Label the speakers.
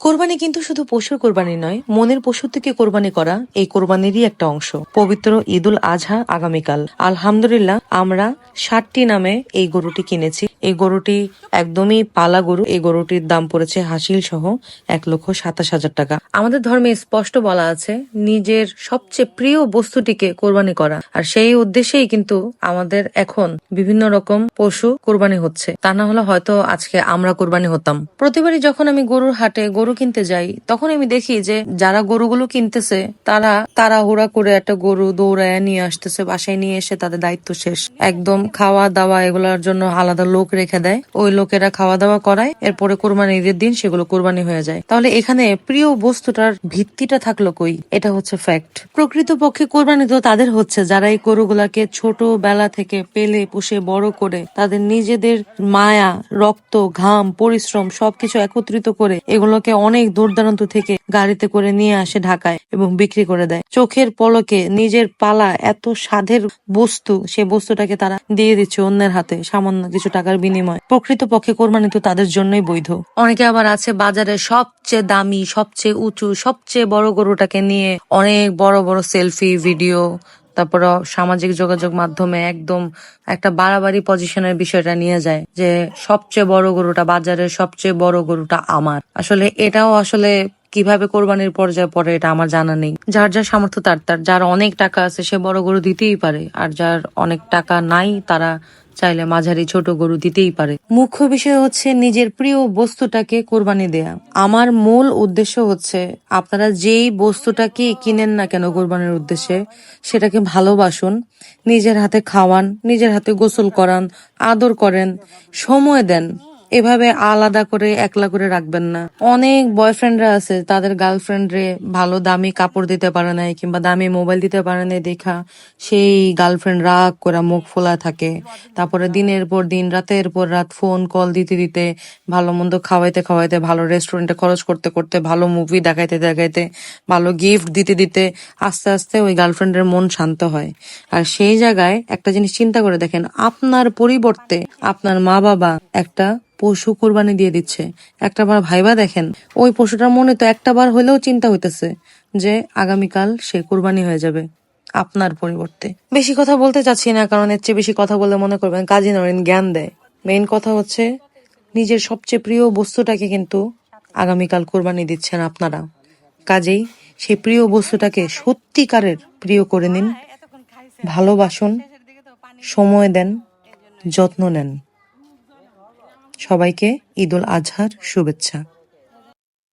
Speaker 1: কোরবানি কিন্তু শুধু পশুর কোরবানি নয়, মনের পশু থেকে কোরবানি করা এই কোরবানিরই একটা অংশ। পবিত্র ঈদুল আজহা আগামীকাল। আলহামদুলিল্লাহ আমরা 60টি নামে এই গরুটি কিনেছি। এই গরুটি একদমই পালা গরু। এই গরুটির দাম পড়েছে হাসিল সহ 1,27,000 টাকা। আমাদের ধর্মে স্পষ্ট বলা আছে নিজের সবচেয়ে প্রিয় বস্তুটিকে কোরবানি করা, আর সেই উদ্দেশ্যেই কিন্তু আমাদের এখন বিভিন্ন রকম পশু কোরবানি হচ্ছে। তা না হলে হয়তো আজকে আমরা কোরবানি হতাম। প্রতিবারই যখন আমি গরুর হাটে গরু কিনতে যাই, তখন আমি দেখি যে যারা গরুগুলো কিনতেছে তারা তাড়াহুড়া করে একটা গরু দৌড়ায় নিয়ে আসতেছে, বাসায় নিয়ে এসে তাদের দায়িত্ব শেষ। একদম খাওয়া দাওয়া এগুলোর জন্য আলাদা লোক রেখে দেয়, ওই লোকেরা খাওয়া দাওয়া করায়, এরপরে কোরবানি ঈদের দিন সেগুলো কোরবানি হয়ে যায়। তাহলে এখানে প্রিয় বস্তুটার ভিত্তিটা থাকলো কই? এটা হচ্ছে ফ্যাক্ট। প্রকৃতপক্ষে কোরবানি তো তাদের হচ্ছে যারা এই গরুগুলাকে ছোটবেলা থেকে পেলে পুষে বড় করে তাদের নিজেদের মায়া, রক্ত, ঘাম, পরিশ্রম সবকিছু একত্রিত করে এগুলোকে অনেক দূর দূরান্ত থেকে গাড়িতে করে নিয়ে আসে ঢাকায় এবং বিক্রি করে দেয়। চোখের পলকে নিজের পালা এত স্বাদের বস্তু, সে বস্তুটাকে তারা দিয়ে দিচ্ছে অন্যের হাতে সামান্য কিছু টাকার বিনিময়ে। প্রকৃতপক্ষে কোরবানি তো তাদের জন্যই বৈধ। অনেকে আবার আছে বাজারে সবচেয়ে দামি, সবচেয়ে উঁচু, সবচেয়ে বড় গরুটাকে নিয়ে অনেক বড় বড় সেলফি ভিডিও, তারপর সামাজিক যোগাযোগ মাধ্যমে একদম একটা বাড়াবাড়ি পজিশনের বিষয়টা নিয়ে যায় যে সবচেয়ে বড় গরুটা, বাজারের সবচেয়ে বড় গরুটা আমার। আসলে এটাও আসলে কিভাবে কোরবানির পর্যায়ে পড়ে এটা আমার জানা নেই। যার যার সামর্থ্য তার তার। যার অনেক টাকা আছে সে বড় গরু দিতেই পারে, আর যার অনেক টাকা নাই তারা চাইলে মাঝারি ছোট গরু দিতেই পারে। মুখ্য বিষয় হচ্ছে নিজের প্রিয় বস্তুটাকে কোরবানি দেয়া। আমার মূল উদ্দেশ্য হচ্ছে আপনারা যেই বস্তুটাকে কিনেন না কেন কোরবানির উদ্দেশ্যে, সেটাকে ভালোবাসুন, নিজের হাতে খাওয়ান, নিজের হাতে গোসল করান, আদর করেন, সময় দেন। এভাবে আলাদা করে একলা করে রাখবেন না। অনেক বয়ফ্রেন্ডরা আছে তাদের গার্লফ্রেন্ডরে ভালো দামি কাপড় দিতে পারে নাই কিংবা দামি মোবাইল দিতে পারে নাই দেখা সেই গার্লফ্রেন্ড রাগ করে মুখ ফোলা থাকে। তারপরে দিনের পর দিন, রাতের পর রাত ফোন কল দিতে দিতে, ভালো মন্দ খাওয়াইতে খাওয়াইতে, ভালো রেস্টুরেন্টে খরচ করতে করতে, ভালো মুভি দেখাইতে দেখাইতে, ভালো গিফট দিতে দিতে আস্তে আস্তে ওই গার্লফ্রেন্ডের মন শান্ত হয়। আর সেই জায়গায় একটা জিনিস চিন্তা করে দেখেন, আপনার পরিবর্তে আপনার মা বাবা একটা পশু কোরবানি দিয়ে দিচ্ছে। একটা বার ভাইবা দেখেন, ওই পশুটার মনে তো একটা বার হলেও চিন্তা হইতেছে যে আগামীকাল সে কোরবানি হয়ে যাবে আপনার পরিবর্তে। বেশি কথা বলতে চাচ্ছি না, কারণ এর চেয়ে বেশি কথা বললে মনে করবেন কাজী নরেন জ্ঞান দেয়। মেইন কথা হচ্ছে নিজের সবচেয়ে প্রিয় বস্তুটাকে কিন্তু আগামীকাল কোরবানি দিচ্ছেন আপনারা। কাজেই সেই প্রিয় বস্তুটাকে সত্যিকারের প্রিয় করে নিন, ভালোবাসুন, সময় দেন, যত্ন নেন। সবাইকে ঈদুল আজহার শুভেচ্ছা।